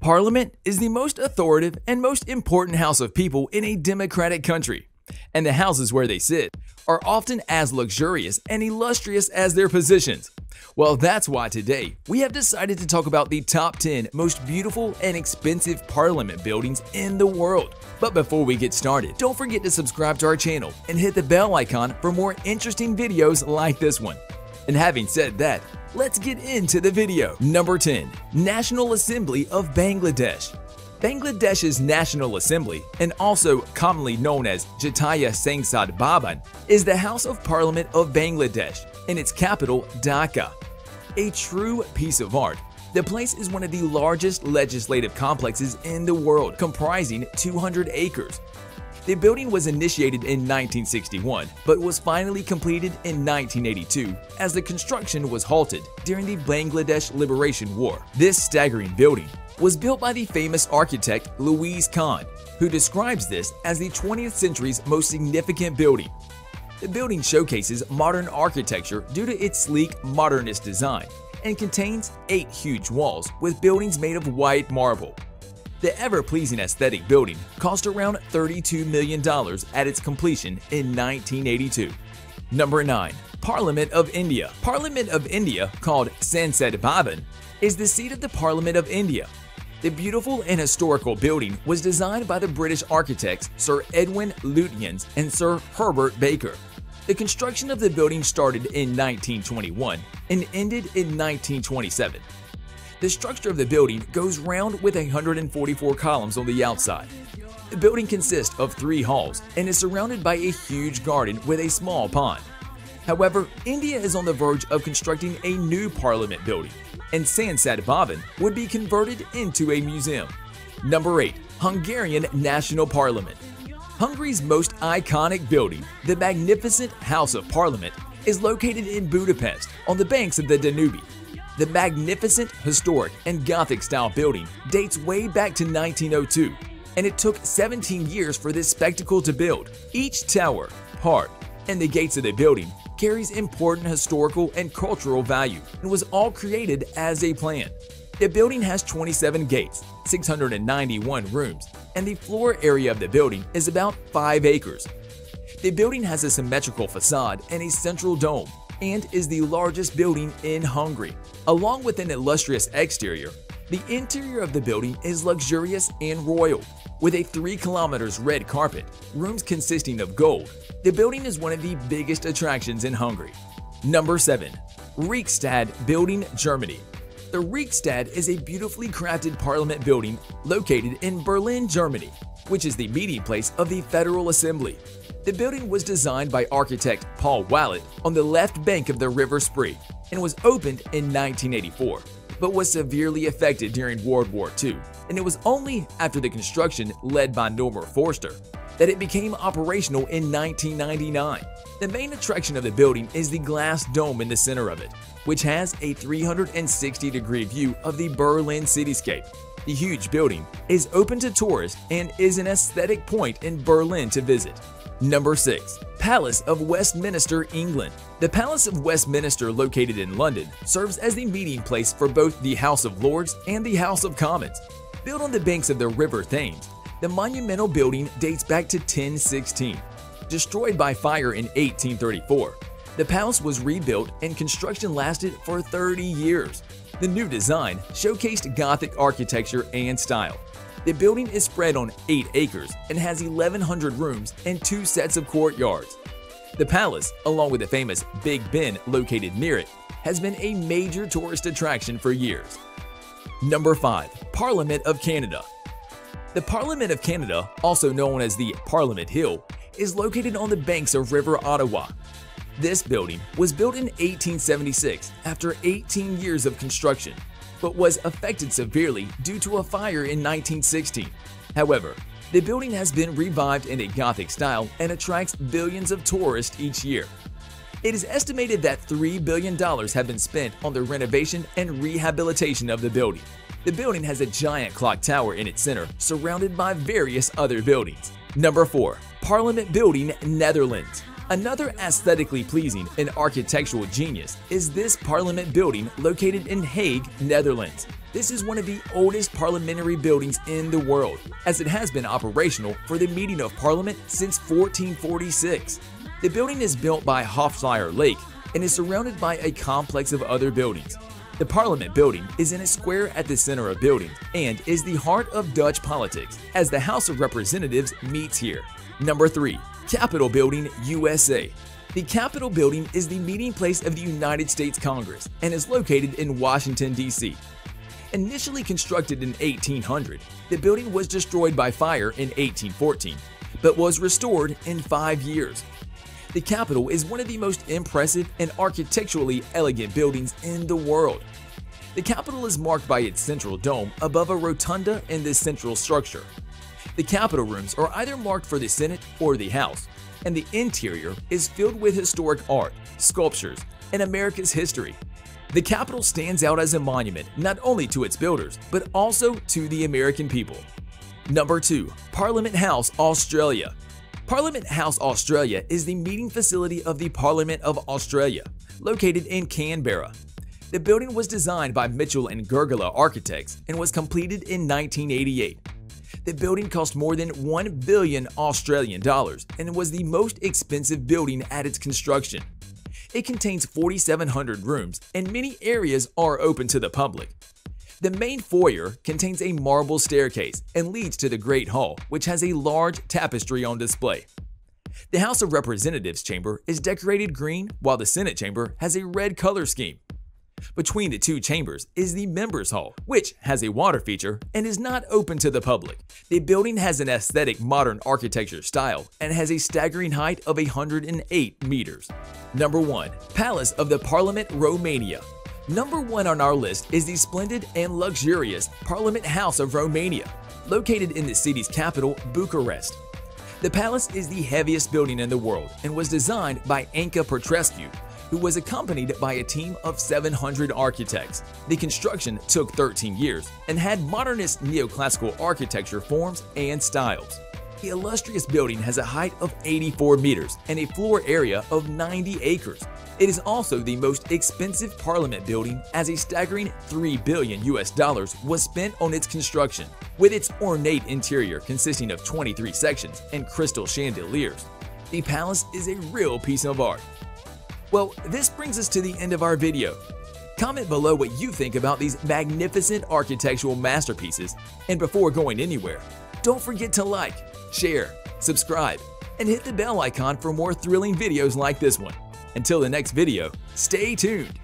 Parliament is the most authoritative and most important house of people in a democratic country, and the houses where they sit are often as luxurious and illustrious as their positions. Well, that's why today we have decided to talk about the top 10 most beautiful and expensive parliament buildings in the world. But before we get started, don't forget to subscribe to our channel and hit the bell icon for more interesting videos like this one. And having said that, let's get into the video. Number 10. National Assembly of Bangladesh. Bangladesh's National Assembly, and also commonly known as Jatiya Sangsad Bhavan, is the House of Parliament of Bangladesh in its capital, Dhaka. A true piece of art, the place is one of the largest legislative complexes in the world, comprising 200 acres. The building was initiated in 1961, but was finally completed in 1982 as the construction was halted during the Bangladesh Liberation War. This staggering building was built by the famous architect Louis Kahn, who describes this as the 20th century's most significant building. The building showcases modern architecture due to its sleek, modernist design and contains 8 huge walls with buildings made of white marble. The ever-pleasing aesthetic building cost around $32 million at its completion in 1982. Number 9. Parliament of India. Parliament of India, called Sansad Bhavan, is the seat of the Parliament of India. The beautiful and historical building was designed by the British architects Sir Edwin Lutyens and Sir Herbert Baker. The construction of the building started in 1921 and ended in 1927. The structure of the building goes round with 144 columns on the outside. The building consists of 3 halls and is surrounded by a huge garden with a small pond. However, India is on the verge of constructing a new parliament building, and Sansad Bhavan would be converted into a museum. Number 8. Hungarian National Parliament. Hungary's most iconic building, the magnificent House of Parliament, is located in Budapest on the banks of the Danube. The magnificent, historic, and Gothic-style building dates way back to 1902, and it took 17 years for this spectacle to build. Each tower, part, and the gates of the building carries important historical and cultural value and was all created as a plan. The building has 27 gates, 691 rooms, and the floor area of the building is about 5 acres. The building has a symmetrical facade and a central dome, and is the largest building in Hungary. Along with an illustrious exterior, the interior of the building is luxurious and royal. With a 3 kilometers red carpet, rooms consisting of gold, the building is one of the biggest attractions in Hungary. Number 7. Reichstag Building, Germany. The Reichstag is a beautifully crafted parliament building located in Berlin, Germany, which is the meeting place of the Federal Assembly. The building was designed by architect Paul Wallet on the left bank of the River Spree and was opened in 1984, but was severely affected during World War II, and it was only after the construction led by Norman Forster that it became operational in 1999. The main attraction of the building is the glass dome in the center of it, which has a 360-degree view of the Berlin cityscape. The huge building is open to tourists and is an aesthetic point in Berlin to visit. Number 6. Palace of Westminster, England. The Palace of Westminster, located in London, serves as the meeting place for both the House of Lords and the House of Commons. Built on the banks of the River Thames, the monumental building dates back to 1016. Destroyed by fire in 1834, the palace was rebuilt and construction lasted for 30 years. The new design showcased Gothic architecture and style. The building is spread on 8 acres and has 1,100 rooms and 2 sets of courtyards. The palace, along with the famous Big Ben located near it, has been a major tourist attraction for years. Number 5. Parliament of Canada. The Parliament of Canada, also known as the Parliament Hill, is located on the banks of River Ottawa. This building was built in 1876 after 18 years of construction, but was affected severely due to a fire in 1916. However, the building has been revived in a Gothic style and attracts billions of tourists each year. It is estimated that $3 billion have been spent on the renovation and rehabilitation of the building. The building has a giant clock tower in its center, surrounded by various other buildings. Number 4. Parliament Building, Netherlands. Another aesthetically pleasing and architectural genius is this Parliament building located in Hague, Netherlands. This is one of the oldest parliamentary buildings in the world, as it has been operational for the meeting of Parliament since 1446. The building is built by Hofsweiler Lake and is surrounded by a complex of other buildings. The Parliament building is in a square at the center of buildings and is the heart of Dutch politics, as the House of Representatives meets here. Number 3. Capitol Building, USA. The Capitol Building is the meeting place of the United States Congress and is located in Washington, D.C. Initially constructed in 1800, the building was destroyed by fire in 1814, but was restored in 5 years. The Capitol is one of the most impressive and architecturally elegant buildings in the world. The Capitol is marked by its central dome above a rotunda in the central structure. The Capitol rooms are either marked for the Senate or the House, and the interior is filled with historic art, sculptures, and America's history. The Capitol stands out as a monument not only to its builders, but also to the American people. Number 2. Parliament House, Australia. Parliament House, Australia is the meeting facility of the Parliament of Australia, located in Canberra. The building was designed by Mitchell and Gurgala architects and was completed in 1988. The building cost more than $1 billion Australian dollars and was the most expensive building at its construction. It contains 4,700 rooms and many areas are open to the public. The main foyer contains a marble staircase and leads to the Great Hall, which has a large tapestry on display. The House of Representatives chamber is decorated green, while the Senate chamber has a red color scheme. Between the two chambers is the Members Hall, which has a water feature and is not open to the public. The building has an aesthetic modern architecture style and has a staggering height of 108 meters. Number 1. Palace of the Parliament, Romania. Number 1 on our list is the splendid and luxurious Parliament House of Romania, located in the city's capital, Bucharest. The palace is the heaviest building in the world and was designed by Anca Petrescu, who was accompanied by a team of 700 architects. The construction took 13 years and had modernist neoclassical architecture forms and styles. The illustrious building has a height of 84 meters and a floor area of 90 acres. It is also the most expensive parliament building, as a staggering $3 billion was spent on its construction, with its ornate interior consisting of 23 sections and crystal chandeliers. The palace is a real piece of art. Well, this brings us to the end of our video. Comment below what you think about these magnificent architectural masterpieces, and before going anywhere, don't forget to like, share, subscribe, and hit the bell icon for more thrilling videos like this one. Until the next video, stay tuned!